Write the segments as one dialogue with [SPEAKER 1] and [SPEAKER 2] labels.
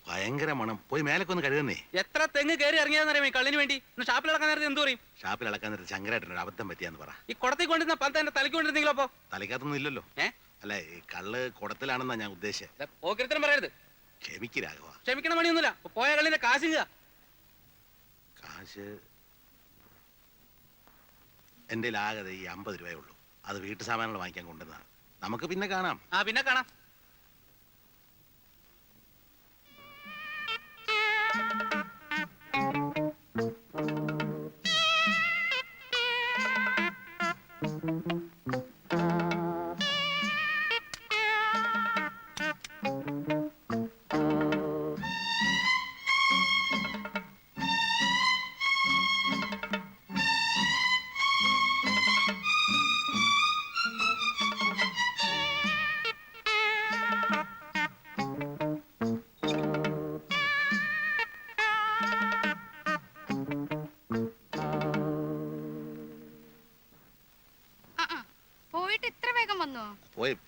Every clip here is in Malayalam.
[SPEAKER 1] ഭയങ്കര മണം. പോയി മേലൊക്കെ ഒന്ന് കഴുകുന്നേ.
[SPEAKER 2] എത്ര തെങ്ങ് കയറി ഇറങ്ങിയാന്നറിയാം ഈ കള്ളിന് വേണ്ടി. ഷാപ്പിൽ ഇളക്കാൻ നേരത്തെ എന്ത് പറയും?
[SPEAKER 1] ഷാപ്പിൽ ഇളക്കാൻ നേരത്തെ ശങ്കരായിട്ടൊരു അബദ്ധം പറ്റിയാന്ന് പറ.
[SPEAKER 2] ഈ കുടത്തിൽ കൊണ്ടിരുന്ന പന്ത് എന്റെ തലയ്ക്ക് കൊണ്ടിരുന്നെങ്കിലോ? അപ്പോ
[SPEAKER 1] തലയ്ക്കകത്തൊന്നും ഇല്ലല്ലോ. അല്ല, ഈ കള്ള് കുടത്തിലാണെന്നാ ഞാൻ ഉദ്ദേശിച്ചത്.
[SPEAKER 2] പോക്കിരിത്തരം പറയരുത്.
[SPEAKER 1] ക്ഷമിക്ക് രാഘവ.
[SPEAKER 2] ക്ഷമിക്കണ പണിയൊന്നുമില്ല. പോയ കള്ളിന്റെ കാശ്
[SPEAKER 1] കാശ് എന്റെ ആകെ ഈ 50 രൂപയേ ഉള്ളൂ. അത് വീട്ടു സാമാനങ്ങൾ വാങ്ങിക്കാൻ കൊണ്ടുവന്നതാണ്. നമുക്ക് പിന്നെ കാണാം.
[SPEAKER 2] പിന്നെ കാണാം.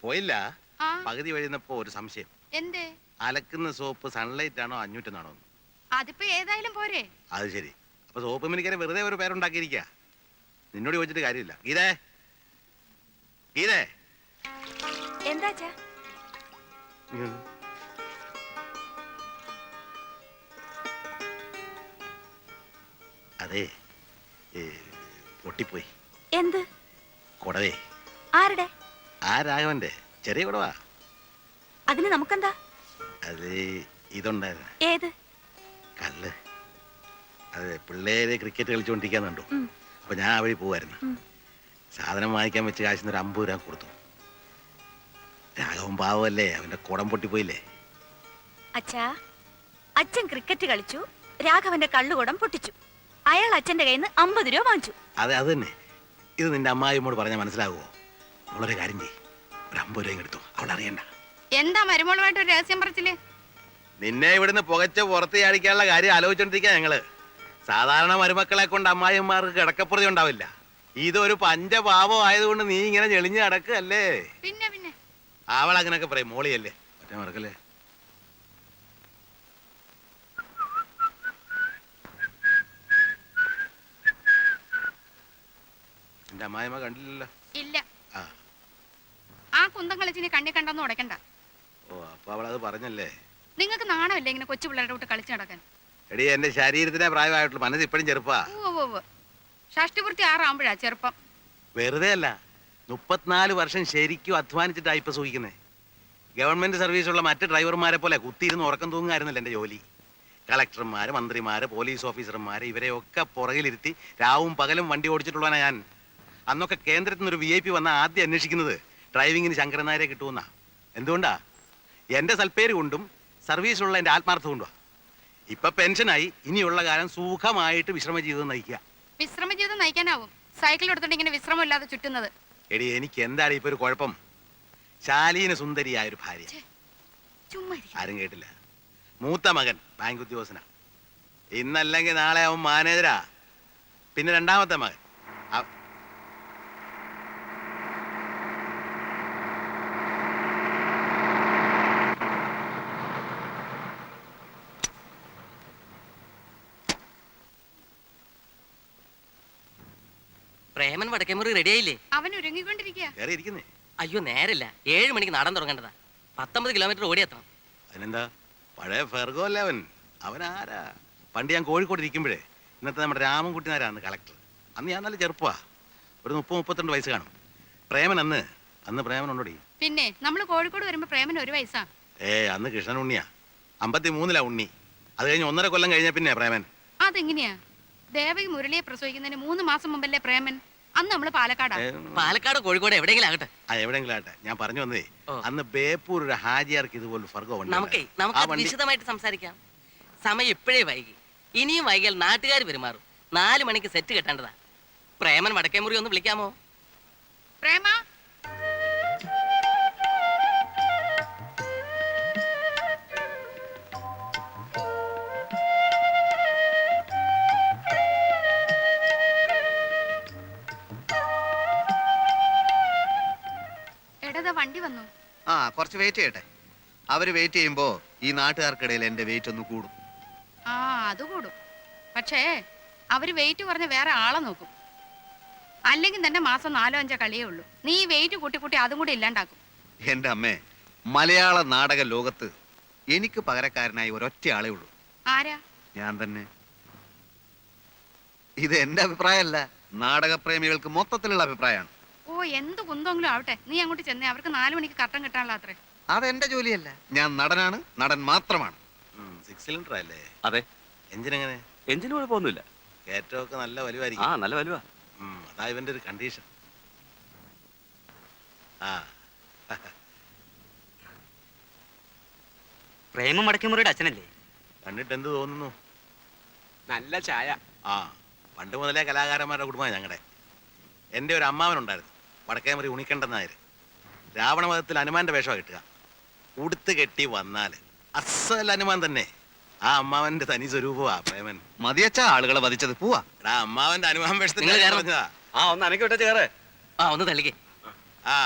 [SPEAKER 1] പോയില്ല. പകുതി വഴിയുന്നപ്പോ ഒരു സംശയം.
[SPEAKER 3] എന്തേ?
[SPEAKER 1] അലക്കുന്ന സോപ്പ് സൺലൈറ്റ് ആണോ 500 ആണോ?
[SPEAKER 3] അതിപ്പോ ഏതായാലും പോരെ.
[SPEAKER 1] അത് ശരി. അപ്പൊ സോപ്പ് മിനിക്കാരെ വെറുതെ ഒരു പേരുണ്ടാക്കിയിരിക്ക. നിന്നോട് ചോദിച്ചിട്ട് കാര്യമില്ല. ഗീതേ, ഗീതേ.
[SPEAKER 3] എന്താ?
[SPEAKER 1] അതെ, പൊട്ടിപ്പോയി.
[SPEAKER 3] എന്ത്?
[SPEAKER 1] കുടവേ.
[SPEAKER 3] ആരുടെ?
[SPEAKER 1] ആ രാഘവന്റെ ചെറിയ കുടവാ.
[SPEAKER 3] അതിന് നമുക്കെന്താ?
[SPEAKER 1] അത് ഇതുണ്ടായിരുന്നു.
[SPEAKER 3] ഏത്?
[SPEAKER 1] കള്ള്. അതെ, പിള്ളേര് ക്രിക്കറ്റ് കളിച്ചോണ്ടിരിക്കാന്നുണ്ടോ. അപ്പൊ ഞാൻ ആ വഴി പോവായിരുന്നു. സാധനം വാങ്ങിക്കാൻ വെച്ച് കാശിന് ഒരു 50 രൂപ കൊടുത്തു. രാഘവൻ പാവല്ലേ, അവന്റെ കുടം പൊട്ടിപ്പോയില്ലേ.
[SPEAKER 3] അച്ഛാ, അച്ഛൻ ക്രിക്കറ്റ് കളിച്ചു, രാഘവന്റെ കള്ളുകുടം പൊട്ടിച്ചു. അയാൾ അച്ഛന്റെ കയ്യിൽ നിന്ന് 50 രൂപ വാങ്ങിച്ചു.
[SPEAKER 1] അതെ, അത് തന്നെ. ഇത് നിന്റെ അമ്മായിയോട് പറഞ്ഞാൽ മനസ്സിലാകുമോ? അവളൊരു കാര്യം ചെയ്യ്, ഒരു 50 രൂപ എടുത്തു. അവൾ അറിയണ്ട.
[SPEAKER 3] എന്താ മരുമോളുമായിട്ട് ഒരു രഹസ്യം പറച്ചില്?
[SPEAKER 1] നിന്നെ ഇവിടുന്ന് പുകച്ച് പുറത്ത് ചാടിക്കാനുള്ള കാര്യം ആലോചിച്ചോണ്ടിരിക്കുക ഞങ്ങള്. സാധാരണ മരുമക്കളെ കൊണ്ട് അമ്മായിമാർക്ക് കിടക്കപ്പുറതി ഉണ്ടാവില്ല. ഇതൊരു പഞ്ചപാപം ആയതുകൊണ്ട് നീ ഇങ്ങനെ ഞെളിഞ്ഞ് കിടക്കല്ലേ.
[SPEAKER 3] പിന്നെ പിന്നെ
[SPEAKER 1] അവൾ അങ്ങനെയൊക്കെ പറയും. മോളിയല്ലേ, മറ്റേ മറക്കല്ലേ. എന്റെ അമ്മായിമ്മ കണ്ടില്ലല്ലോ.
[SPEAKER 3] ഇല്ല. ആ കുന്തം കളിച്ചിനി കണ്ണി കണ്ടെന്ന് ഉടക്കണ്ട.
[SPEAKER 1] ഓ, അപ്പൊ അവളത് പറഞ്ഞല്ലേ.
[SPEAKER 3] നിങ്ങൾക്ക് നാണമല്ലേ ഇങ്ങനെ കൊച്ചു പിള്ളേരുടെ കൂട്ട് കളിച്ചു നടക്കാൻ?
[SPEAKER 1] എടി, എന്റെ ശരീരത്തിനെ പ്രായമായിട്ടുള്ളൂ, മനസ്സ് ഇപ്പഴും ചെറുപ്പാ.
[SPEAKER 3] ഷഷ്ടിപൂർത്തി 6 ആവുമ്പോഴാ ചെറുപ്പം.
[SPEAKER 1] വെറുതെ അല്ല, 34 വർഷം ശരിക്കും അധ്വാനിച്ചിട്ടാ ഇപ്പൊ സൂഹിക്കുന്നേ. ഗവൺമെന്റ് സർവീസുള്ള മറ്റ് ഡ്രൈവർമാരെ പോലെ കുത്തിയിരുന്ന് ഉറക്കം തൂങ്ങായിരുന്നല്ലോ എന്റെ ജോലി. കളക്ടർമാര്, മന്ത്രിമാര്, പോലീസ് ഓഫീസർമാര്, ഇവരെയൊക്കെ പുറകിലിരുത്തി രാവും പകലും വണ്ടി ഓടിച്ചിട്ടുള്ളവനാ ഞാൻ. അന്നൊക്കെ കേന്ദ്രത്തിൽ നിന്നൊരു VIP വന്ന ആദ്യം അന്വേഷിക്കുന്നത് ഡ്രൈവിങ്ങിന് ശങ്കരൻ നായരെ കിട്ടുമെന്നാ. എന്തുകൊണ്ടാ? എന്റെ സൽപ്പേര് കൊണ്ടും സർവീസിലുള്ള എന്റെ ആത്മാർത്ഥം കൊണ്ടുവാ. ഇപ്പൊ പെൻഷനായി, ഇനിയുള്ള കാലം സുഖമായിട്ട് വിശ്രമ ജീവിതം നയിക്കുക.
[SPEAKER 3] വിശ്രമ ജീവിതം നയിക്കാനാവും സൈക്കിൾ എടുത്തിട്ട് ഇങ്ങനെ വിശ്രമമില്ലാതെ ചുറ്റുന്നത്?
[SPEAKER 1] എടി, എനിക്ക് എന്താണ് ഇപ്പൊ ഒരു കുഴപ്പം? ശാലീന സുന്ദരിയായ ഒരു ഭാര്യ. ആരും കേട്ടില്ല. മൂത്ത മകൻ ബാങ്ക് ഉദ്യോഗസ്ഥനാ. ഇന്നല്ലെങ്കിൽ നാളെ അവൻ മാനേജരാ. പിന്നെ രണ്ടാമത്തെ മകൻ
[SPEAKER 4] പ്രേമൻ വടക്കേമുറി റെഡി ആയില്ലേ?
[SPEAKER 3] അവൻ ഒരുങ്ങിക്കൊണ്ടിരിക്കുക.
[SPEAKER 4] അയ്യോ, നേരില്ല. 7 മണിക്ക് നടൻ തുടങ്ങേണ്ടതാ. 19 കിലോമീറ്റർ ഓടിയെത്തണം.
[SPEAKER 1] അതിനെന്താ, പഴയ ഫെർഗോ അല്ലേ അവൻ. അവൻ ആരാ? പണ്ട് ഞാൻ കോഴിക്കോട് ഇരിക്കുമ്പോഴേ ഇന്നത്തെ നമ്മുടെ രാമൻകുട്ടി നായരാണ് കളക്ടർ. അന്ന് ഞാൻ നല്ല ചെറുപ്പാ, ഒരു 30-32 വയസ്സ് കാണും. പ്രേമൻ അന്ന് പ്രേമൻ ഉണ്ടോടി?
[SPEAKER 3] പിന്നെ നമ്മൾ കോഴിക്കോട് വരുമ്പോ പ്രേമൻ 1 വയസ്സാ.
[SPEAKER 1] അന്ന് കൃഷ്ണൻ ഉണ്ണിയാ. 53-ലാ ഉണ്ണി. അത് കഴിഞ്ഞ് 1.5 കൊല്ലം കഴിഞ്ഞ പിന്നെ പ്രേമൻ.
[SPEAKER 3] അതെങ്ങനെയാ? ദേവകി മുരളിയെ പ്രസവിക്കുന്നതിന് 3 മാസം മുമ്പല്ലേ പ്രേമൻ? അന്ന് നമ്മള്
[SPEAKER 4] പാലക്കാട് കോഴിക്കോട് എവിടെയെങ്കിലും ആകട്ടെ.
[SPEAKER 1] എവിടെയെങ്കിലും ആകട്ടെ. ഞാൻ പറഞ്ഞു വന്നേ, അന്ന് ബേപ്പൂർ ഒരു ഹാജിയാർക്ക് ഇതുപോലെ ഫർഗോ ഉണ്ട്.
[SPEAKER 4] നമുക്ക് വിശദമായിട്ട് സംസാരിക്കാം. സമയം ഇപ്പോഴേ വൈകി. ഇനിയും വൈകിയാൽ നാട്ടുകാർ പെരുമാറും. 4 മണിക്ക് സെറ്റ് കെട്ടേണ്ടതാ. പ്രേമൻ വടക്കേമുറി ഒന്ന് വിളിക്കാമോ?
[SPEAKER 3] പ്രേമ,
[SPEAKER 5] കുറച്ച് വെയിറ്റ് ചെയ്യട്ടെ. അവര് വെയിറ്റ് ചെയ്യുമ്പോ ഈ നാട്ടുകാർക്കിടയിൽ എന്റെ വെയിറ്റ് ഒന്ന് കൂടും.
[SPEAKER 6] ആ അത് കൂടും. പക്ഷേ അവര് വെയിറ്റ് കുറഞ്ഞ വേറെ ആളെ നോക്കും. അല്ലെങ്കിൽ തന്നെ മാസം 4-5 കളിയേ ഉള്ളൂ. നീ ഈ വെയിറ്റ് കൂട്ടി കൂട്ടി അതും കൂടി ഇല്ലാണ്ടാക്കും.
[SPEAKER 5] എന്റെ അമ്മേ, മലയാള നാടക ലോകത്ത് എനിക്ക് പകരക്കാരനായി ഒരൊറ്റ ആളേ ഉള്ളൂ.
[SPEAKER 6] ആരാ?
[SPEAKER 5] ഞാൻ തന്നെ. ഇത് എന്റെ അഭിപ്രായമല്ല, നാടകപ്രേമികൾക്ക് മൊത്തത്തിലുള്ള അഭിപ്രായമാണ്.
[SPEAKER 6] ഓ എന്ത് കുന്തെങ്കിലും ആവട്ടെ, നീ അങ്ങോട്ട് ചെന്നേ. അവർക്ക് 4 മണിക്ക് കട്ടൻ കിട്ടാനുള്ള അത്രേ.
[SPEAKER 5] അതെന്റെ ജോലിയല്ല. ഞാൻ നടനാണ്, നടൻ മാത്രമാണ്.
[SPEAKER 1] 6 സിലിണ്ടർ അല്ലേ?
[SPEAKER 7] അതെ.
[SPEAKER 1] എഞ്ചിൻ എങ്ങനെ?
[SPEAKER 7] എഞ്ചിന് കുഴപ്പമൊന്നുമില്ല.
[SPEAKER 1] കയറ്റമൊക്കെ നല്ല
[SPEAKER 7] ആ
[SPEAKER 1] വലുവായിരിക്കും.
[SPEAKER 7] നല്ല വലുവാ.
[SPEAKER 1] അതാ ഇവന്റെ ഒരു കണ്ടീഷൻ. ആ
[SPEAKER 2] പ്രേമം വടക്കേമുറിയുടെ അച്ഛനല്ലേ?
[SPEAKER 1] കണ്ടിട്ട് എന്ത് തോന്നുന്നു?
[SPEAKER 2] നല്ല ചായ.
[SPEAKER 1] ആ പണ്ട് മുതലേ കലാകാരന്മാരുടെ കുടുംബമാണ് ഞങ്ങളുടെ. എൻ്റെ ഒരു അമ്മാവനുണ്ടായിരുന്നു, വടക്കേമുറി ഉണിക്കണ്ടൻ നായർ. രാവണവധത്തിൽ ഹനുമാന്റെ വേഷമാണ് കിട്ടുക. ഉടുത്ത് കെട്ടി വന്നാൽ അസൽ ഹനുമാൻ തന്നെ. ആ അമ്മാവന്റെ തനി സ്വരൂപമാ പ്രേമൻ.
[SPEAKER 5] മതിയച്ച ആളുകളെ വധിച്ചത്. പോവാ.
[SPEAKER 1] എടാ അമ്മാവന്റെ ഹനുമാൻ വേഷത്തിൽ
[SPEAKER 4] നിങ്ങൾ കേറണം.
[SPEAKER 1] പറഞ്ഞതാ.
[SPEAKER 7] ആ ഒന്ന് അനക്കി വിട്ട ചേറ്.
[SPEAKER 4] ആ ഒന്ന് തള്ളിക്കേ.
[SPEAKER 1] ആ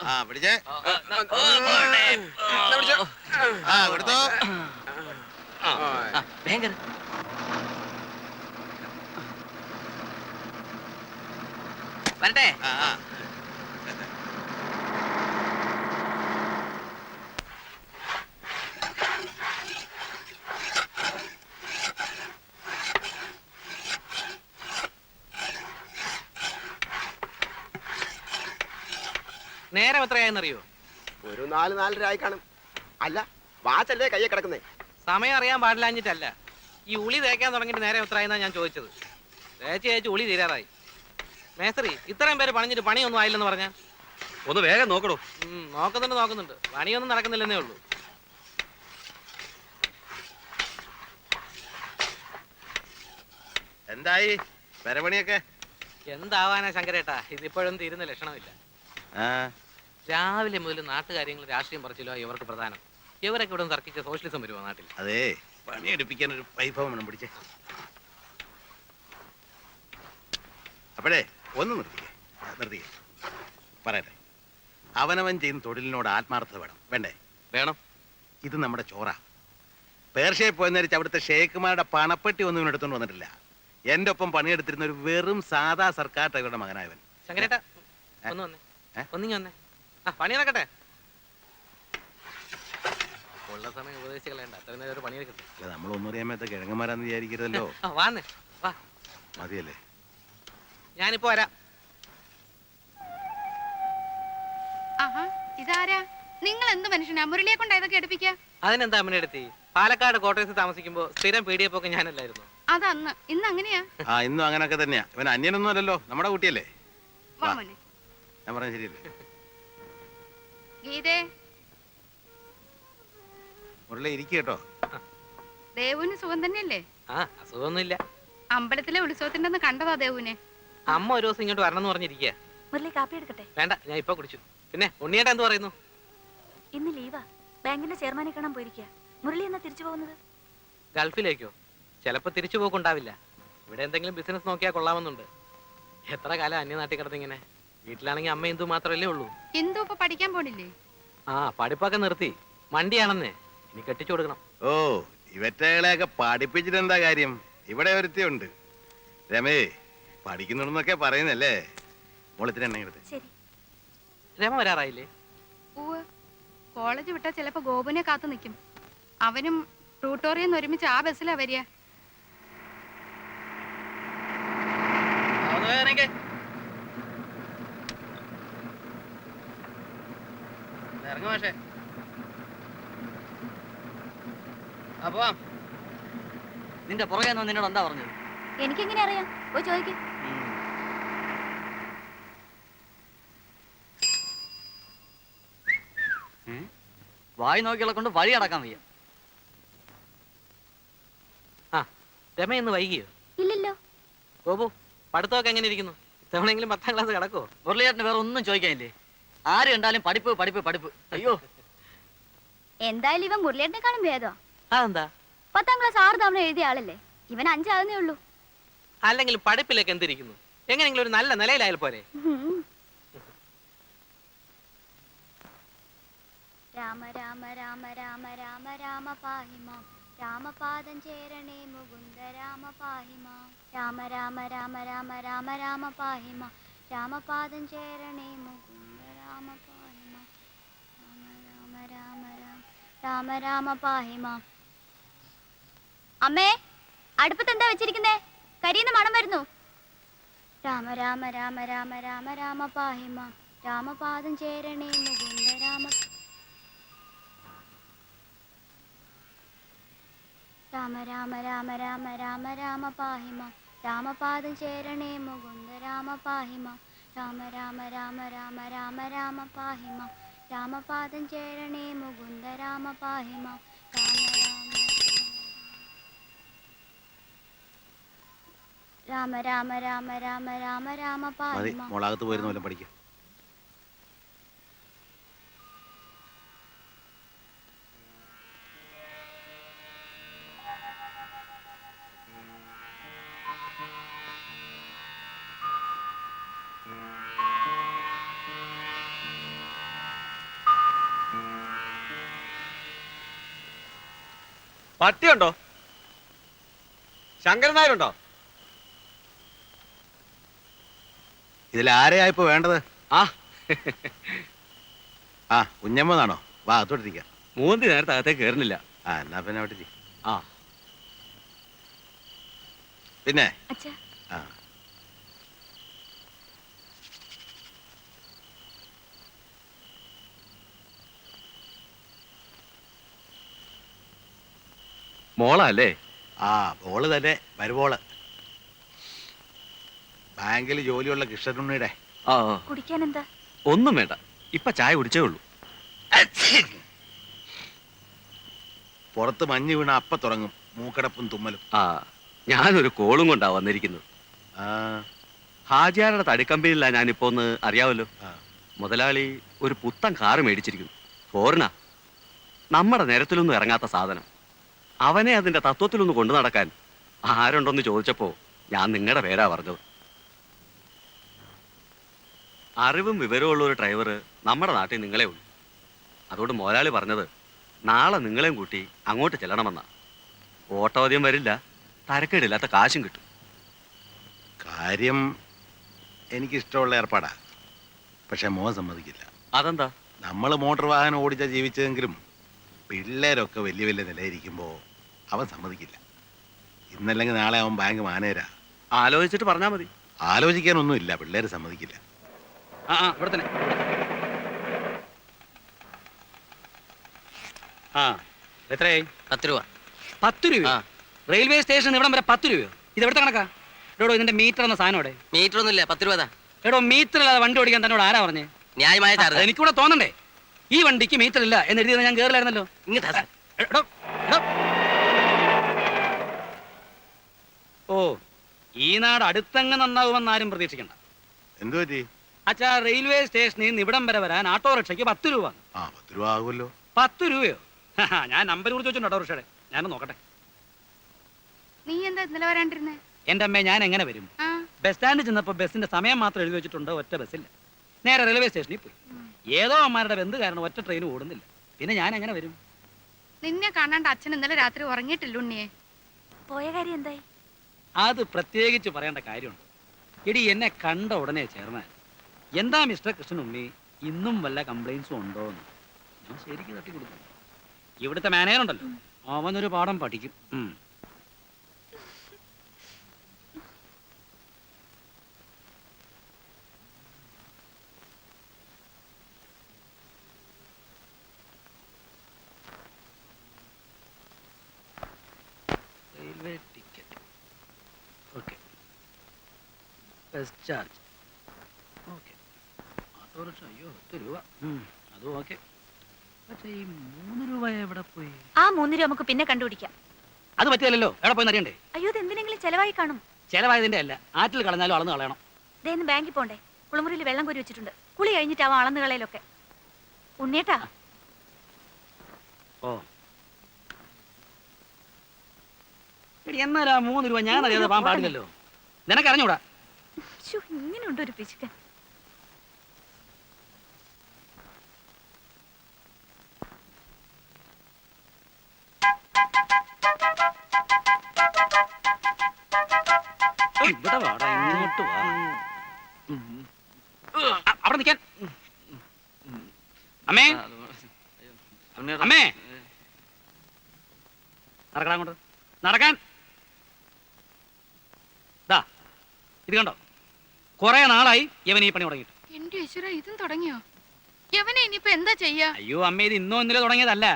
[SPEAKER 1] ആ പിടിച്ചേ. ആ കൊടുത്തോ.
[SPEAKER 4] ഭയങ്കര വരട്ടെ.
[SPEAKER 1] ആ ആ
[SPEAKER 2] നേരം എത്രയായെന്നറിയോ?
[SPEAKER 8] ഒരു 4-4:30 ആയി കാണും. അല്ല, വാച്ചല്ലേ കയ്യെ കിടക്കുന്നേ.
[SPEAKER 2] സമയം അറിയാൻ പാടില്ലാഞ്ഞിട്ടല്ല. ഈ ഉളി തേക്കാൻ തുടങ്ങിയിട്ട് നേരം എത്രയായെന്നാ ഞാൻ ചോദിച്ചത്. തേച്ച് ഉളി തീരാറായി. മേസ്ത്രി, ഇത്രയും പേര് പണിഞ്ഞിട്ട് പണിയൊന്നും ആയില്ലെന്ന് പറഞ്ഞ.
[SPEAKER 7] ഒന്ന് വേഗം നോക്കണോ.
[SPEAKER 2] നോക്കുന്നുണ്ട്. പണിയൊന്നും നടക്കുന്നില്ലെന്നേ ഉള്ളൂ.
[SPEAKER 1] എന്തായി പെരപണിയൊക്കെ?
[SPEAKER 2] എന്താവാനാ ശങ്കരേട്ടാ, ഇതിപ്പോഴും തീരുന്ന ലക്ഷണമില്ല.
[SPEAKER 1] ആ
[SPEAKER 2] രാവിലെ മുതൽ നാട്ടുകാര്യങ്ങൾ രാഷ്ട്രീയം പറച്ചില്ലോ ഇവർക്ക് പ്രധാനം. ഇവരൊക്കെ ഇവിടെ തർക്കിച്ച സോഷ്യലിസം വരുമോ നാട്ടിൽ?
[SPEAKER 1] അതെ, പണിയെടുപ്പിക്കാൻ ഒരു വൈഭവം വേണം. പിടിച്ചേ. അപ്പോഴേ ഒന്ന് നിർത്തിക്കേ. പറയട്ടെ, അവനവൻ ചെയ്യുന്ന തൊഴിലിനോട് ആത്മാർത്ഥത വേണ്ടേ?
[SPEAKER 7] വേണം.
[SPEAKER 1] ഇത് നമ്മുടെ ചോറ. പേർഷ്യയിൽ പോയെന്നരിച്ച് അവിടുത്തെ ഷേഖുമാരുടെ പണപ്പെട്ടി ഒന്നും ഇവനെടുത്തോണ്ട് വന്നിട്ടില്ല. എൻ്റെ ഒപ്പം പണിയെടുത്തിരുന്ന ഒരു വെറും സാധാ സർക്കാർ ഡ്രൈവറുടെ മകനായവൻ.
[SPEAKER 2] ശങ്കരേട്ടാ ഒന്ന് വന്നേ. ഒന്നിങ്ങി വന്നേ. പണി നടക്കട്ടെ. ഉള്ള സമയം ഉപദേശിച്ച് കളയണ്ട. അത്രയും നേരം ഒരു പണിയെടുക്കട്ടെ.
[SPEAKER 1] അല്ല, നമ്മളൊന്നും അറിയാമത്തെ കിഴങ്ങന്മാരാന്ന് വിചാരിക്കരുതല്ലോ.
[SPEAKER 2] വാന്നേ വാ.
[SPEAKER 1] മതിയല്ലേ?
[SPEAKER 2] ഞാനിപ്പോ വരാം.
[SPEAKER 6] ആഹാ, ഇതാരാ? നിങ്ങൾ എന്ത് മനുഷ്യനാ? മുരളിയെ കൊണ്ട് ഇതൊക്കെ എടുപ്പിക്കുക.
[SPEAKER 2] അതിനെന്താ അമ്മനെടുത്തി? പാലക്കാട് കോട്ടയത്ത് താമസിക്കുമ്പോ സ്ഥിരം പീഡിയപ്പൊക്കെ ഞാനല്ലായിരുന്നു.
[SPEAKER 6] അതന്ന്. ഇന്ന് അങ്ങനെയാ?
[SPEAKER 1] ആ ഇന്നും അങ്ങനൊക്കെ തന്നെയാ. ഇവൻ അന്യനൊന്നും അല്ലല്ലോ, നമ്മുടെ കുട്ടിയല്ലേ.
[SPEAKER 6] വാ മോനെ.
[SPEAKER 1] ഞാൻ പറഞ്ഞ ശരിയല്ലേ?
[SPEAKER 6] ഗീതേ,
[SPEAKER 1] മുരളി ഇരിക്കുക കേട്ടോ.
[SPEAKER 6] ദേവുവിന് സുഖം തന്നെയല്ലേ?
[SPEAKER 2] ആ അസുഖമൊന്നുമില്ല.
[SPEAKER 6] അമ്പലത്തിലെ ഉത്സവത്തിൻ്റെ കണ്ടതാ ദേവുവിനെ.
[SPEAKER 2] അമ്മ ഒരു ദിവസം ഇങ്ങോട്ട് വരണം എന്ന് പറഞ്ഞിരിക്കുക.
[SPEAKER 3] മുരളി കാപ്പി എടുക്കട്ടെ?
[SPEAKER 2] വേണ്ട, ഞാൻ ഇപ്പൊ കുടിച്ചു. പിന്നെ ഉണ്ണിയേട്ടാ എന്ത് പറയുന്നു?
[SPEAKER 3] ഇന്ന് ലീവാ. ബാങ്കിന്റെ ചെയർമാനെ കാണാൻ പോയിരിക്കുക. മുരളി എന്നാ തിരിച്ചു പോകുന്നത്?
[SPEAKER 2] ഗൾഫിലേക്കോ? ചിലപ്പോ തിരിച്ചു പോക്കുണ്ടാവില്ല. ഇവിടെ എന്തെങ്കിലും ബിസിനസ് നോക്കിയാൽ കൊള്ളാമെന്നുണ്ട്. എത്ര കാലം അന്യനാട്ടിൽ കിടന്നിങ്ങനെ. വീട്ടിലാണെങ്കിൽ അമ്മ ഇന്ദു മാത്രമല്ലേ ഉള്ളൂ.
[SPEAKER 6] ഇന്ദു ഇപ്പൊ പഠിക്കാൻ പോണില്ലേ?
[SPEAKER 2] ആ പഠിപ്പൊക്കെ നിർത്തി. മണ്ടിയാണെന്നേ. ഇനി കെട്ടിച്ചു കൊടുക്കണം.
[SPEAKER 1] ഓ, ഇവറ്റകളെയൊക്കെ പഠിപ്പിച്ചിട്ട് എന്താ കാര്യം? ഇവിടെ ഒരുത്തിയുണ്ട്, രമേ. പഠിക്കുന്നുണ്ടെന്നൊക്കെ പറയുന്നല്ലേ. മോളത്തിന് എണ്ണ എടുത്ത്.
[SPEAKER 3] ശരി.
[SPEAKER 2] രമ വരാറായില്ലേ?
[SPEAKER 6] പൂവ് കോളേജ് വിട്ടാ ചിലപ്പോ ഗോപുനെ കാത്തു നിൽക്കും. അവനും ട്യൂട്ടോറിയെന്ന് ഒരുമിച്ച് ആ ബസ്സിലാ വരിക.
[SPEAKER 2] ഇറങ്ങുമാഷേ.
[SPEAKER 4] നിന്റെ പുറകെ നിന്നോട് എന്താ പറഞ്ഞത്?
[SPEAKER 3] എനിക്കെങ്ങനെ അറിയാം? പോയി ചോദിക്കും.
[SPEAKER 4] വായി നോക്കിയുള്ള കൊണ്ട് വഴി അടക്കാൻ വയ്യ.
[SPEAKER 2] ആ രമ ഇന്ന് വൈകിയോ?
[SPEAKER 3] ഇല്ലല്ലോ.
[SPEAKER 2] ഗോപു, പഠിത്തമൊക്കെ എങ്ങനെ ഇരിക്കുന്നു? തവണെങ്കിലും 10ാം ക്ലാസ് കിടക്കുവോ?
[SPEAKER 4] മുരളിയേട്ടന് വേറെ ഒന്നും ചോദിക്കാനില്ലേ? ആര് കണ്ടാലും പഠിപ്പ് പഠിപ്പ് പഠിപ്പ്. അയ്യോ,
[SPEAKER 3] എന്തായാലും ഇവൻ മുരളിയേട്ടനെക്കാളും ഭേദം.
[SPEAKER 2] അതെന്താ?
[SPEAKER 3] 10ാം ക്ലാസ് 6 തവണ എഴുതിയ ആളല്ലേ. ഇവൻ 5 ആകുന്നേ ഉള്ളൂ.
[SPEAKER 2] അല്ലെങ്കിൽ പഠിപ്പിലേക്ക് എന്തിരിക്കുന്നു? എങ്ങനെയെങ്കിലും ഒരു നല്ല നിലയിലായാൽ പോരെ.
[SPEAKER 9] രാമ രാമ രാമ രാമ രാമ രാമ പാഹി മാം രാമപാദം ചേരണേ മുകുന്ദ രാമ പാഹി മാം രാമ രാമ രാമ രാമ രാമ രാമ പാഹി മാം രാമപാദം ചേരണേ മുകുന്ദ രാമ പാഹി മാം രാമ രാമ രാമ രാമ രാമ രാമ പാഹി മാം. അമ്മേ, അടുപ്പത്ത് എന്താ വെച്ചിരിക്കുന്നേ? കരിയുന്ന മണം വരുന്നു. രാമ രാമ രാമ രാമ രാമ രാമ പാഹി മാം രാമപാദം ചേരണേ മുകുന്ദ രാമ രാമ രാമ രാമ രാമ രാമ രാമ പാഹി മാം രാമപാദം ചേരണേ മുകുന്ദ രാമ പാഹി മാം രാമ രാമ രാമ രാമ രാമ രാമ പാഹി മാം രാമപാദം ചേരണേ മുകുന്ദ രാമ പാഹി മാം രാമ രാമ രാമ രാമ രാമ രാമ പാഹി
[SPEAKER 1] മതി,
[SPEAKER 9] മാം.
[SPEAKER 1] മോളകത്ത് പോയിരുന്ന വല്ലതും പഠിക്കും.
[SPEAKER 7] പട്ടിയുണ്ടോ? ശങ്കരൻ നായരുണ്ടോ?
[SPEAKER 1] ഇതിൽ ആരെയാ ഇപ്പൊ വേണ്ടത്?
[SPEAKER 7] ആ
[SPEAKER 1] ആ, കുഞ്ഞമ്മന്നാണോ? വാ, അത്തോട്ടിരിക്കാം.
[SPEAKER 7] മൂന്തി നേരത്തെ അകത്തേക്ക് കയറുന്നില്ല.
[SPEAKER 1] ആ, എന്നാ പിന്നെ അവിടെ ഇരി.
[SPEAKER 7] ആ
[SPEAKER 1] പിന്നെ
[SPEAKER 3] അച്ഛാ,
[SPEAKER 1] ആ,
[SPEAKER 7] മോളാ അല്ലേ?
[SPEAKER 1] ആ, ബോള് തന്നെ, വരുബോള്. ബാങ്കിൽ ജോലിയുള്ള കൃഷ്ണനുണ്ണിയുടെ.
[SPEAKER 7] ആ
[SPEAKER 3] കുടിക്കാൻ എന്താ?
[SPEAKER 7] ഒന്നും വേണ്ട, ഇപ്പൊ ചായ കുടിച്ചേ ഉള്ളൂ.
[SPEAKER 1] പുറത്ത് മഞ്ഞ് വീണ അപ്പ തുടങ്ങും മൂക്കടപ്പും തുമ്മലും.
[SPEAKER 7] ആ ഞാനൊരു കോളും കൊണ്ടാ വന്നിരിക്കുന്നത്.
[SPEAKER 1] ആ,
[SPEAKER 7] ഹാജിയാരുടെ തടിക്കമ്പനിയിലാ ഞാനിപ്പോ ഒന്ന് അറിയാവല്ലോ.
[SPEAKER 1] ആ.
[SPEAKER 7] മുതലാളി ഒരു പുത്തൻ കാറ് മേടിച്ചിരിക്കുന്നു. ഫോറിനാ. നമ്മുടെ നിരത്തിലൊന്നും ഇറങ്ങാത്ത സാധനം. അവനെ അതിന്റെ തത്വത്തിലൊന്ന് കൊണ്ടു നടക്കാൻ ആരുണ്ടോന്ന് ചോദിച്ചപ്പോ ഞാൻ നിങ്ങളുടെ പേരാ പറഞ്ഞത്. അറിവും വിവരമുള്ള ഒരു ഡ്രൈവർ നമ്മുടെ നാട്ടിൽ നിങ്ങളെ ഉള്ളൂ. അതുകൊണ്ട് മുതലാളി പറഞ്ഞത് നാളെ നിങ്ങളെയും കൂട്ടി അങ്ങോട്ട് ചെല്ലണമെന്നാ. ഓട്ടോ അധികം വരില്ല, തരക്കേടില്ലാത്ത കാശും കിട്ടും.
[SPEAKER 1] കാര്യം എനിക്കിഷ്ടമുള്ള ഏർപ്പാടാ. പക്ഷെ മോൻ സമ്മതിക്കില്ല.
[SPEAKER 7] അതെന്താ?
[SPEAKER 1] നമ്മൾ മോട്ടോർ വാഹനം ഓടിച്ചാ ജീവിച്ചതെങ്കിലും പിള്ളേരൊക്കെ വലിയ വലിയ നിലയിരിക്കുമ്പോ അവൻ സമ്മതിക്കില്ല. ഇന്നല്ലെങ്കിൽ നാളെ അവൻ ബാങ്ക് മാനേജരാ.
[SPEAKER 7] ആലോചിച്ചിട്ട് പറഞ്ഞാ മതി.
[SPEAKER 1] ആലോചിക്കാനൊന്നുമില്ല, പിള്ളേര് സമ്മതിക്കില്ല.
[SPEAKER 2] ആ ആ, ഇവിടെ തന്നെ. ആ, എത്രയായി?
[SPEAKER 4] 10 രൂപ.
[SPEAKER 2] 10 രൂപ?
[SPEAKER 4] ആ.
[SPEAKER 2] റെയിൽവേ സ്റ്റേഷൻ ഇവിടം വരെ 10 രൂപയോ? ഇത് എവിടുത്തെ കണക്കാ? എടോ, ഇതിന്റെ മീറ്റർ എന്ന സാധനം ഇവിടെ.
[SPEAKER 4] മീറ്റർ ഒന്നുമില്ല, 10 രൂപ.
[SPEAKER 2] എടോ, മീറ്റർ ഇല്ലാതെ വണ്ടി ഓടിക്കാൻ തന്നോട് ആരാ പറഞ്ഞേ?
[SPEAKER 4] ന്യായമായ ചാർജ്.
[SPEAKER 2] എനിക്കൂടെ തോന്നണ്ടേ? ഈ വണ്ടിക്ക് മീറ്റർ ഇല്ല എന്ന് എഴുതിയത് ഞാൻ കേറില്ലായിരുന്നല്ലോ.
[SPEAKER 4] ഇങ്ങോട്ടാ.
[SPEAKER 2] എടോ, എടോ. ഓ, ഈ നാട് അടുത്തങ്ങ് നന്നാവുമെന്ന് ആരും പ്രതീക്ഷിക്കണ്ട.
[SPEAKER 1] എന്തു പറ്റി?
[SPEAKER 2] അച്ഛാ, റെയിൽവേ സ്റ്റേഷനിൽ നിന്ന് ഇവിടം വരെ വരാൻ ഓട്ടോറിക്ഷയ്ക്ക് 10 രൂപ.
[SPEAKER 1] ആ, 10 രൂപ ആകുമല്ലോ.
[SPEAKER 2] 10 രൂപയോ? ഞാൻ നമ്പർ കുറിച്ച് വെച്ചിട്ടുണ്ട് ഓട്ടോറിക്ഷയുടെ. ഞാനൊന്ന് നോക്കട്ടെ.
[SPEAKER 6] നീ എന്താ ഇന്നലെ വരാണ്ടിരുന്നേ?
[SPEAKER 2] എന്റെ അമ്മേ, ഞാൻ എങ്ങനെ വരും?
[SPEAKER 6] ആ
[SPEAKER 2] ബസ് സ്റ്റാൻഡിൽ ചെന്നപ്പോൾ ബസ്സിന്റെ സമയം മാത്രം എഴുതി വെച്ചിട്ടുണ്ട്, ഒറ്റ ബസ്സില്ല. നേരെ റെയിൽവേ സ്റ്റേഷനിൽ പോയി. ഏതോ അമ്മമാരുടെ ബന്ധു കാരണം ഒറ്റ ട്രെയിൻ ഓടുന്നില്ല. പിന്നെ ഞാൻ എങ്ങനെ വരും?
[SPEAKER 6] നിന്നെ കാണാണ്ട് അച്ഛൻ ഇന്നലെ രാത്രി ഉറങ്ങിയിട്ടില്ല ഉണ്ണിയെ.
[SPEAKER 3] പോയ കാര്യം എന്തായി?
[SPEAKER 2] അത് പ്രത്യേകിച്ച് പറയേണ്ട കാര്യമുണ്ട്. എടി, എന്നെ കണ്ട ഉടനെ ചേർന്നാൽ എന്താ മിസ്റ്റർ കൃഷ്ണനുണ്ണി, ഇന്നും വല്ല കംപ്ലൈൻസും ഉണ്ടോ എന്ന് ഞാൻ ശരിക്കും തട്ടി കൊടുക്കും. ഇവിടുത്തെ മാനേജർ ഉണ്ടല്ലോ, അവനൊരു പാഠം പഠിക്കും. Railway ticket, okay. Bus charge, okay. Autorickshaw, അയ്യോ 10 രൂപ. അതും ഓക്കെ. പക്ഷേ ഈ 3 രൂപ എവിടെ പോയി?
[SPEAKER 3] ആ 3 രൂപ നമുക്ക് പിന്നെ കണ്ടുപിടിക്കാം.
[SPEAKER 2] അത് പറ്റിയല്ലോ. എവിടെ പോയി അറിയണ്ടേ?
[SPEAKER 3] അയ്യോ, ഇത് എന്തിനെങ്കിലും ചെലവായി കാണും.
[SPEAKER 2] ചെലവായതിന്റെ അല്ല, ആറ്റിൽ കളഞ്ഞാലും അളന്ന് കളയണം.
[SPEAKER 3] ദേ, ഇന്ന് ബാങ്കിൽ പോണ്ടേ? കുളിമുറിയിൽ വെള്ളം കോരി വെച്ചിട്ടുണ്ട്. കുളി കഴിഞ്ഞിട്ടാവും അളന്ന് കളയിലൊക്കെ. ഉണ്ണിയേട്ടാ,
[SPEAKER 2] ഓ, എടി, എന്നാലാ 3 രൂപ ഞാൻ അറിയാതെ പോകാൻ പാടില്ലല്ലോ. നിനക്കറിഞ്ഞൂടാ?
[SPEAKER 3] ഇങ്ങനെയുണ്ട് ഒരു പിശുക്കൻ.
[SPEAKER 2] ഇവിടെ വാടാ, ഇങ്ങോട്ട് വാ. അവിടെ നിൽക്കാൻ. അമ്മേ, അമ്മേ, നടക്കാൻ അങ്ങോട്ട്, നടക്കാൻ. ദാ ഇത് കണ്ടോ, കുറെ നാളായി ഇവൻ ഈ പണി തുടങ്ങിയിട്ട്.
[SPEAKER 6] എന്റെ ഈശ്വര, ഇതും തുടങ്ങിയോ? യവനെ ഇനിയിപ്പോ എന്താ ചെയ്യാ?
[SPEAKER 2] അയ്യോ അമ്മ, ഇത് ഇന്നോ ഇന്നലെ തുടങ്ങിയതല്ല.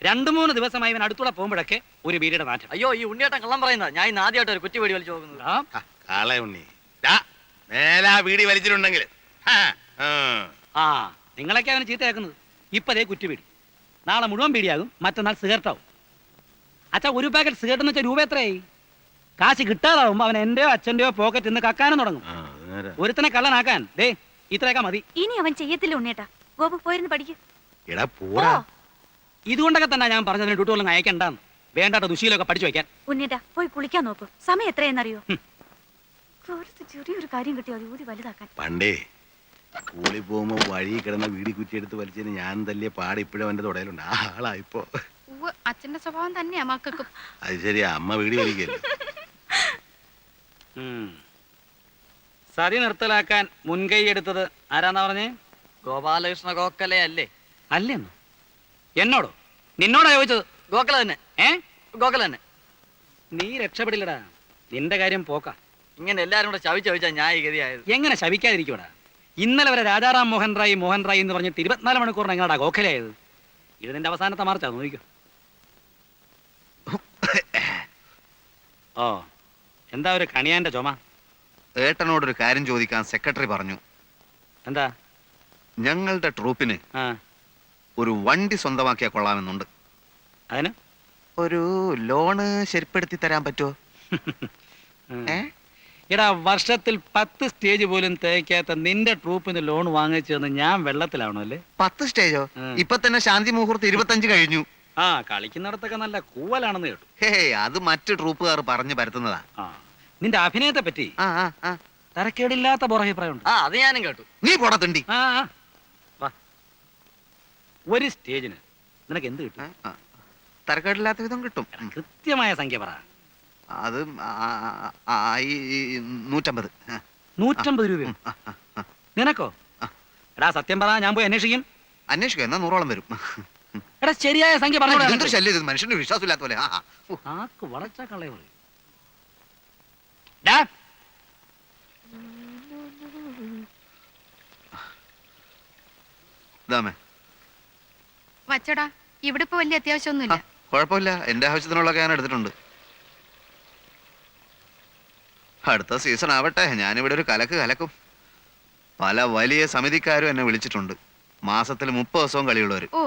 [SPEAKER 2] 2-3 ദിവസമായി ഇവൻ അടുത്തൂടെ പോകുമ്പോഴൊക്കെ ഒരു വീടിയുടെ നാറ്റം.
[SPEAKER 4] അയ്യോ, ഈ ഉണ്ണിയേട്ടൻ കള്ളം പറയുന്നത്. ഞാൻ ഇന്ന് ആദ്യമായിട്ട് ഒരു കുറ്റി വെടി വലിച്ചു നോക്കുന്നത്.
[SPEAKER 1] കാളെ ഉണ്ണി മേലാ വീടി വലിച്ചിട്ടുണ്ടെങ്കിൽ
[SPEAKER 2] ആ, നിങ്ങളൊക്കെ അവന് ചീത്തയാക്കുന്നത്. ഇപ്പതേ കുറ്റിവീടി, നാളെ മുഴുവൻ പീടിയാകും, മറ്റന്നാൾ സിഗരറ്റാവും. അച്ഛാ, ഒരു പാക്കറ്റ് സിഗരറ്റ് എന്ന് വെച്ചാൽ രൂപ എത്രയായി? കാശ് കിട്ടാതാവുമ്പോ അവൻ എന്റെയോ അച്ഛന്റെയോ പോക്കറ്റ് നിന്ന് കക്കാനും തുടങ്ങും. ഒരുത്തനെ കള്ളനാക്കാൻ ദേ ഇത്രയൊക്കെ മതി.
[SPEAKER 3] ഇനി അവൻ ചെയ്യത്തില്ല ഉണ്ണേട്ടാ. ഗോപു പോയിരുന്ന് പഠിക്കും.
[SPEAKER 1] എടാ പോടാ.
[SPEAKER 2] ഇതുകൊണ്ടൊക്കെ തന്നെ ഞാൻ പറഞ്ഞതിന് ഡ്യൂട്ടികളും അയക്കണ്ടെന്ന്. വേണ്ടാത്ത ദുശീലൊക്കെ പഠിച്ചു വയ്ക്കാൻ.
[SPEAKER 3] ഉണ്ണേട്ടാ പോയി കുളിക്കാൻ നോക്കൂ. സമയം എത്രയെന്നറിയോ? ചെറിയൊരു കാര്യം കിട്ടിയോ അത് ഊതി വലുതാക്കാൻ.
[SPEAKER 1] പണ്ടേ സ്കൂളിൽ പോകുമ്പോ വഴി കിടന്ന വീടി കുറ്റിയെടുത്ത് വലിച്ചതിന് ഞാൻ തല്ലിയ പാട് ഇപ്പോഴും അവന്റെ തുടയിലുണ്ട്. ആ ആളാ ഇപ്പോ.
[SPEAKER 6] അച്ഛന്റെ സ്വഭാവം തന്നെയാ മക്കൾക്കും.
[SPEAKER 1] അത് ശരിയാ, അമ്മ വീടി വലിക്കല്ലോ.
[SPEAKER 2] സതി നിർത്തലാക്കാൻ മുൻകൈ എടുത്തത് ആരാന്നാ പറഞ്ഞേ?
[SPEAKER 4] ഗോപാലകൃഷ്ണ ഗോഖലെ അല്ലേ?
[SPEAKER 2] അല്ലെന്നോ? എന്നോടോ? നിന്നോടാ ചോദിച്ചത്?
[SPEAKER 4] ഗോഖല തന്നെ. ഗോഖല തന്നെ.
[SPEAKER 2] നീ രക്ഷപ്പെടില്ലടാ, നിന്റെ കാര്യം പോക്കാ.
[SPEAKER 4] ഇങ്ങനെ എല്ലാരും കൂടെ ചവിച്ചാ ഞാൻ ഈ ഗതിയായത്.
[SPEAKER 2] എങ്ങനെ ശവിക്കാതിരിക്കൂടാ? ഇന്നലെ വരെ രാജാറാം മോഹൻ റായ് എന്ന് പറഞ്ഞിട്ട് 24 മണിക്കൂറിന് എങ്ങനെയാ ഗോഖലയായത്? ഇത് നിന്റെ അവസാനത്തെ മാർച്ചാ, നോക്കിക്കോ. ഓ, എന്താ ഒരു കണിയാന്റെ ചുമ?
[SPEAKER 5] ഏട്ടനോടൊരു കാര്യം ചോദിക്കാൻ സെക്രട്ടറി പറഞ്ഞു.
[SPEAKER 2] എന്താ?
[SPEAKER 5] ഞങ്ങളുടെ ട്രൂപ്പിന്
[SPEAKER 2] ആ,
[SPEAKER 5] ഒരു വണ്ടി സ്വന്തമാക്കിയാൽ കൊള്ളാമെന്നുണ്ട്.
[SPEAKER 2] അതിന്
[SPEAKER 5] ഒരു ലോണ് ശരിപ്പെടുത്തി തരാൻ പറ്റുമോ?
[SPEAKER 2] എടാ, വർഷത്തിൽ 10 സ്റ്റേജ് പോലും തേക്കാത്ത നിന്റെ ട്രൂപ്പിന് ലോൺ വാങ്ങിച്ചതെന്ന് ഞാൻ വെള്ളത്തിലാവണോ അല്ലേ?
[SPEAKER 5] 10 സ്റ്റേജോ?
[SPEAKER 2] ഉം.
[SPEAKER 5] ഇപ്പൊ തന്നെ ശാന്തി മുഹൂർത്ത് 25 കഴിഞ്ഞു.
[SPEAKER 2] ആ, കളിക്കുന്നിടത്തൊക്കെ നല്ല കൂവലാണെന്ന് കേട്ടു.
[SPEAKER 5] ഹേ, അത് മറ്റു ട്രൂപ്പുകാർ പറഞ്ഞു പരത്തുന്നതാ.
[SPEAKER 2] ആ, നിന്റെ അഭിനയത്തെ പറ്റി
[SPEAKER 5] ആ ആ ആ
[SPEAKER 2] തരക്കേടില്ലാത്ത പുറഭിപ്രായമുണ്ട്.
[SPEAKER 4] ആ, അത് ഞാനും കേട്ടു.
[SPEAKER 5] നീ പോടാ തിണ്ടി.
[SPEAKER 2] ആ, ആ. വാ. ഒരു സ്റ്റേജിന് നിനക്ക് എന്ത് കിട്ടും?
[SPEAKER 5] തരക്കേടില്ലാത്ത വിധം കിട്ടും.
[SPEAKER 2] കൃത്യമായ സംഖ്യ പറ.
[SPEAKER 5] അത് 150.
[SPEAKER 2] 150 രൂപയോ? നിനക്കോ? എടാ സത്യം പറ, ഞാൻ പോയി അന്വേഷിക്കും.
[SPEAKER 5] അന്വേഷിക്കും, എന്നാ 100ഓളം വരും.
[SPEAKER 2] എടാ ശരിയായ സംഖ്യ പറഞ്ഞു.
[SPEAKER 5] എന്തൊരു ശല്യം ഇത്, മനുഷ്യന് വിശ്വാസമില്ലാത്ത പോലെ.
[SPEAKER 2] ആക്ക് വളച്ച കളയ പറയും.
[SPEAKER 6] വച്ചടാ, ഇവിടെ ഇപ്പൊ വലിയ അത്യാവശ്യമൊന്നുമില്ല.
[SPEAKER 5] കുഴപ്പമില്ല, എന്റെ ആവശ്യത്തിനുള്ളതൊക്കെ ഞാൻ എടുത്തിട്ടുണ്ട്. അടുത്ത സീസൺ ആവട്ടെ, ഞാനിവിടെ ഒരു കലക്ക് കലക്കും. പല വലിയ സമിതിക്കാരും എന്നെ വിളിച്ചിട്ടുണ്ട്. മാസത്തിൽ 30 ദിവസവും കളിയുള്ളവര്.
[SPEAKER 6] ഓ,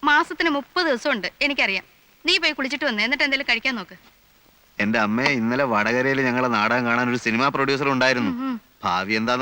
[SPEAKER 6] മാസത്തിന് 30 ദിവസം ഉണ്ട്, എനിക്കറിയാം. നീ പോയി കുളിച്ചിട്ട് വന്നേ, എന്നിട്ട് എന്തെങ്കിലും കഴിക്കാൻ നോക്ക്.
[SPEAKER 5] എന്റെ അമ്മയെ ഇന്നലെ വടകരയിൽ ഞങ്ങളെ നാടകം കാണാൻ ഒരു സിനിമാ പ്രൊഡ്യൂസർ ഉണ്ടായിരുന്നു. ഭാവി എന്താ